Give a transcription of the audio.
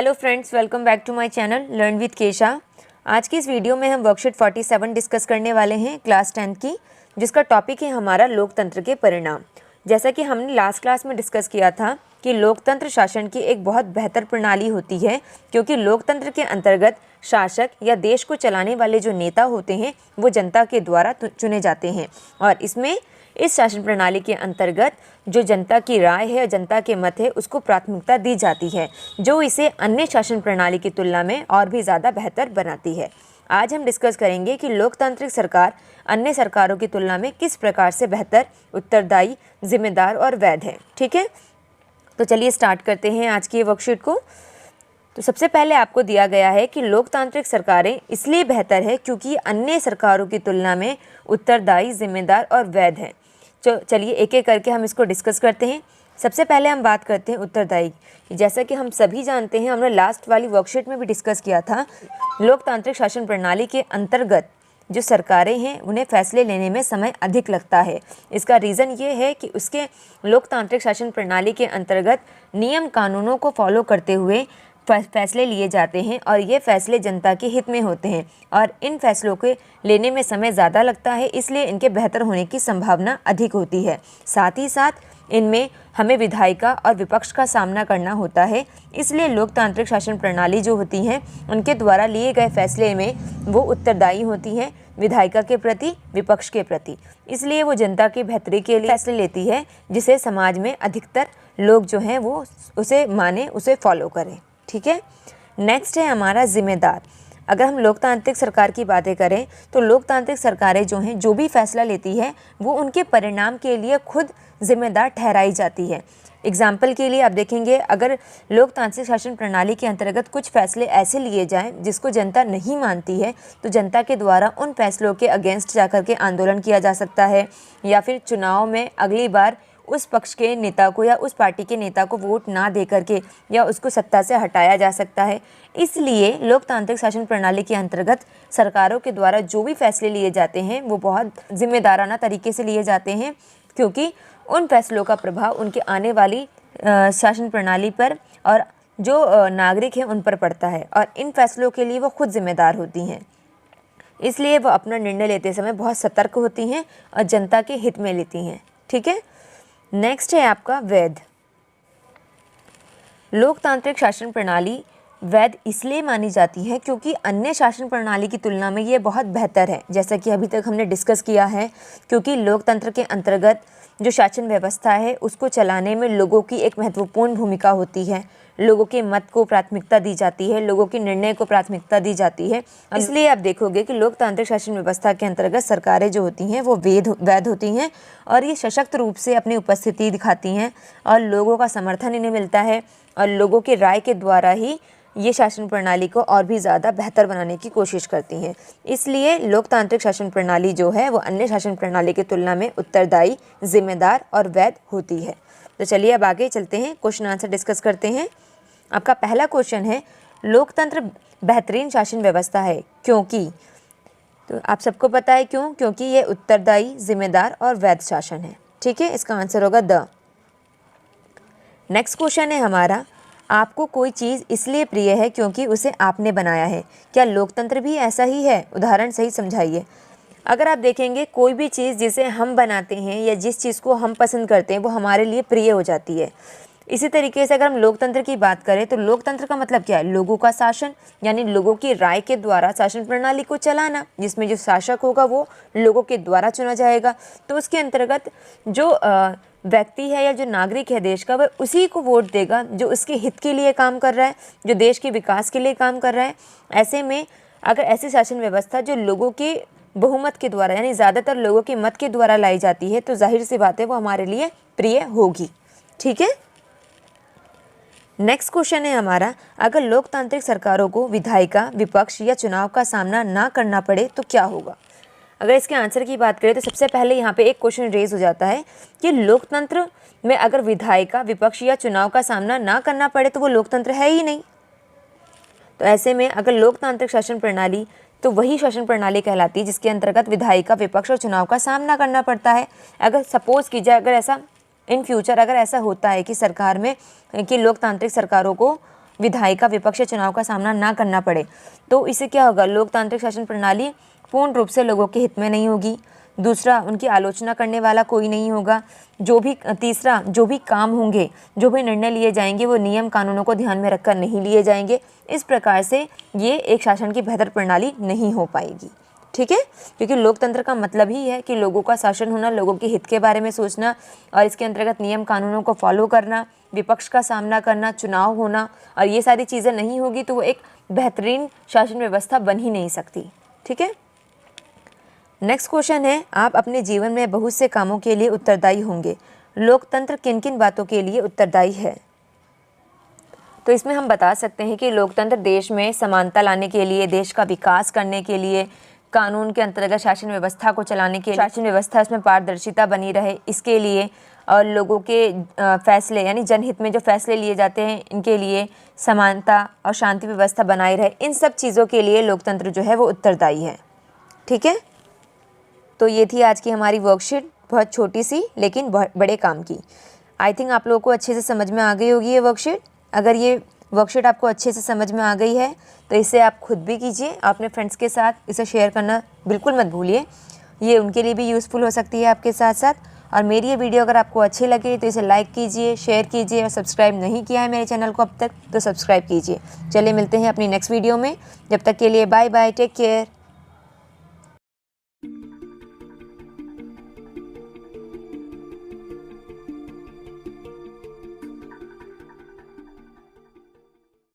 Hello friends, welcome back to my channel learn with Kesha. आज की इस वीडियो में हम वर्कशीट 47 डिस्कस करने वाले हैं क्लास 10 की, जिसका टॉपिक है हमारा लोकतंत्र के परिणाम। जैसा कि हमने लास्ट क्लास में डिस्कस किया था कि लोकतंत्र शासन की एक बहुत बेहतर प्रणाली होती है, क्योंकि लोकतंत्र के अंतर्गत शासक या देश को चलाने वाले जो नेता होते हैं वो जनता के द्वारा चुने जाते हैं। और इस शासन प्रणाली के अंतर्गत जो जनता की राय है, जनता के मत है, उसको प्राथमिकता दी जाती है, जो इसे अन्य शासन प्रणाली की तुलना में और भी ज़्यादा बेहतर बनाती है। आज हम डिस्कस करेंगे कि लोकतांत्रिक सरकार अन्य सरकारों की तुलना में किस प्रकार से बेहतर, उत्तरदायी, जिम्मेदार और वैध है। ठीक है, तो चलिए स्टार्ट करते हैं आज की वर्कशीट को। तो सबसे पहले आपको दिया गया है कि लोकतांत्रिक सरकारें इसलिए बेहतर है क्योंकि अन्य सरकारों की तुलना में उत्तरदायी, जिम्मेदार और वैध है। चलिए एक एक करके हम इसको डिस्कस करते हैं। सबसे पहले हम बात करते हैं उत्तरदायी। जैसा कि हम सभी जानते हैं, हमने लास्ट वाली वर्कशीट में भी डिस्कस किया था, लोकतांत्रिक शासन प्रणाली के अंतर्गत जो सरकारें हैं उन्हें फैसले लेने में समय अधिक लगता है। इसका रीज़न ये है कि उसके लोकतांत्रिक शासन प्रणाली के अंतर्गत नियम कानूनों को फॉलो करते हुए फैसले लिए जाते हैं और ये फैसले जनता के हित में होते हैं, और इन फैसलों के लेने में समय ज़्यादा लगता है, इसलिए इनके बेहतर होने की संभावना अधिक होती है। साथ ही साथ इनमें हमें विधायिका और विपक्ष का सामना करना होता है, इसलिए लोकतांत्रिक शासन प्रणाली जो होती हैं उनके द्वारा लिए गए फैसले में वो उत्तरदायी होती हैं विधायिका के प्रति, विपक्ष के प्रति। इसलिए वो जनता की बेहतरी के लिए फैसले लेती है, जिसे समाज में अधिकतर लोग जो हैं वो उसे माने, उसे फॉलो करें। ठीक है, नेक्स्ट है हमारा जिम्मेदार। अगर हम लोकतांत्रिक सरकार की बातें करें तो लोकतांत्रिक सरकारें जो हैं, जो भी फैसला लेती है वो उनके परिणाम के लिए खुद जिम्मेदार ठहराई जाती है। एग्जाम्पल के लिए आप देखेंगे, अगर लोकतांत्रिक शासन प्रणाली के अंतर्गत कुछ फैसले ऐसे लिए जाएं जिसको जनता नहीं मानती है, तो जनता के द्वारा उन फैसलों के अगेंस्ट जाकर के आंदोलन किया जा सकता है, या फिर चुनाव में अगली बार उस पक्ष के नेता को या उस पार्टी के नेता को वोट ना दे करके या उसको सत्ता से हटाया जा सकता है। इसलिए लोकतांत्रिक शासन प्रणाली के अंतर्गत सरकारों के द्वारा जो भी फैसले लिए जाते हैं वो बहुत जिम्मेदाराना तरीके से लिए जाते हैं, क्योंकि उन फैसलों का प्रभाव उनके आने वाली शासन प्रणाली पर और जो नागरिक हैं उन पर पड़ता है, और इन फैसलों के लिए वो खुद जिम्मेदार होती हैं। इसलिए वो अपना निर्णय लेते समय बहुत सतर्क होती हैं और जनता के हित में लेती हैं। ठीक है, नेक्स्ट है आपका वैध। लोकतांत्रिक शासन प्रणाली वैध इसलिए मानी जाती है क्योंकि अन्य शासन प्रणाली की तुलना में ये बहुत बेहतर है, जैसा कि अभी तक हमने डिस्कस किया है। क्योंकि लोकतंत्र के अंतर्गत जो शासन व्यवस्था है उसको चलाने में लोगों की एक महत्वपूर्ण भूमिका होती है, लोगों के मत को प्राथमिकता दी जाती है, लोगों के निर्णय को प्राथमिकता दी जाती है। इसलिए आप देखोगे कि लोकतांत्रिक शासन व्यवस्था के अंतर्गत सरकारें जो होती हैं वो वैध होती हैं, और ये सशक्त रूप से अपनी उपस्थिति दिखाती हैं और लोगों का समर्थन इन्हें मिलता है, और लोगों की राय के द्वारा ही ये शासन प्रणाली को और भी ज़्यादा बेहतर बनाने की कोशिश करती हैं। इसलिए लोकतांत्रिक शासन प्रणाली जो है वो अन्य शासन प्रणाली की तुलना में उत्तरदायी, जिम्मेदार और वैध होती है। तो चलिए अब आगे चलते हैं, क्वेश्चन आंसर डिस्कस करते हैं। आपका पहला क्वेश्चन है, लोकतंत्र बेहतरीन शासन व्यवस्था है क्योंकि, तो आप सबको पता है क्यों, क्योंकि ये उत्तरदायी, जिम्मेदार और वैध शासन है। ठीक है, इसका आंसर होगा द। नेक्स्ट क्वेश्चन है हमारा, आपको कोई चीज़ इसलिए प्रिय है क्योंकि उसे आपने बनाया है। क्या लोकतंत्र भी ऐसा ही है? उदाहरण सही समझाइए। अगर आप देखेंगे, कोई भी चीज़ जिसे हम बनाते हैं या जिस चीज़ को हम पसंद करते हैं वो हमारे लिए प्रिय हो जाती है। इसी तरीके से अगर हम लोकतंत्र की बात करें तो लोकतंत्र का मतलब क्या है? लोगों का शासन, यानी लोगों की राय के द्वारा शासन प्रणाली को चलाना, जिसमें जो शासक होगा वो लोगों के द्वारा चुना जाएगा। तो उसके अंतर्गत जो व्यक्ति है या जो नागरिक है देश का, वह उसी को वोट देगा जो उसके हित के लिए काम कर रहा है, जो देश के विकास के लिए काम कर रहा है। ऐसे में अगर ऐसी शासन व्यवस्था जो लोगों के बहुमत के द्वारा, यानी ज़्यादातर लोगों के मत के द्वारा लाई जाती है, तो जाहिर सी बात है वो हमारे लिए प्रिय होगी। ठीक है, नेक्स्ट क्वेश्चन है हमारा, अगर लोकतांत्रिक सरकारों को विधायिका, विपक्ष या चुनाव का सामना ना करना पड़े तो क्या होगा? अगर इसके आंसर की बात करें तो सबसे पहले यहाँ पे एक क्वेश्चन रेज हो जाता है कि लोकतंत्र में अगर विधायिका, विपक्ष या चुनाव का सामना ना करना पड़े तो वो लोकतंत्र है ही नहीं। तो ऐसे में अगर लोकतांत्रिक शासन प्रणाली, तो वही शासन प्रणाली कहलाती है जिसके अंतर्गत विधायिका, विपक्ष और चुनाव का सामना करना पड़ता है। अगर सपोज कीजिए, अगर ऐसा इन फ्यूचर अगर ऐसा होता है कि सरकार में, कि लोकतांत्रिक सरकारों को विधायिका विपक्ष चुनाव का सामना ना करना पड़े। तो इससे क्या होगा, लोकतांत्रिक शासन प्रणाली पूर्ण रूप से लोगों के हित में नहीं होगी। दूसरा, उनकी आलोचना करने वाला कोई नहीं होगा। तीसरा, जो भी काम होंगे, जो भी निर्णय लिए जाएंगे वो नियम कानूनों को ध्यान में रखकर नहीं लिए जाएंगे। इस प्रकार से ये एक शासन की बेहतर प्रणाली नहीं हो पाएगी। ठीक है, क्योंकि लोकतंत्र का मतलब ही है कि लोगों का शासन होना, लोगों के हित के बारे में सोचना और इसके अंतर्गत नियम कानूनों को फॉलो करना, विपक्ष का सामना करना, चुनाव होना, और ये सारी चीज़ें नहीं होगी तो वो एक बेहतरीन शासन व्यवस्था बन ही नहीं सकती। ठीक है, नेक्स्ट क्वेश्चन है, आप अपने जीवन में बहुत से कामों के लिए उत्तरदायी होंगे। लोकतंत्र किन किन बातों के लिए उत्तरदायी है? तो इसमें हम बता सकते हैं कि लोकतंत्र देश में समानता लाने के लिए, देश का विकास करने के लिए, कानून के अंतर्गत शासन व्यवस्था को चलाने के लिए, शासन व्यवस्था इसमें पारदर्शिता बनी रहे इसके लिए, और लोगों के फैसले यानी जनहित में जो फैसले लिए जाते हैं इनके लिए समानता और शांति व्यवस्था बनाई रहे, इन सब चीज़ों के लिए लोकतंत्र जो है वो उत्तरदायी है। ठीक है, तो ये थी आज की हमारी वर्कशीट, बहुत छोटी सी लेकिन बहुत बड़े काम की। आई थिंक आप लोगों को अच्छे से समझ में आ गई होगी ये वर्कशीट। अगर ये वर्कशीट आपको अच्छे से समझ में आ गई है तो इसे आप खुद भी कीजिए, अपने फ्रेंड्स के साथ इसे शेयर करना बिल्कुल मत भूलिए, ये उनके लिए भी यूज़फुल हो सकती है आपके साथ साथ। और मेरी ये वीडियो अगर आपको अच्छी लगे तो इसे लाइक कीजिए, शेयर कीजिए, और सब्सक्राइब नहीं किया है मेरे चैनल को अब तक तो सब्सक्राइब कीजिए। चलिए मिलते हैं अपनी नेक्स्ट वीडियो में, जब तक के लिए बाय बाय, टेक केयर।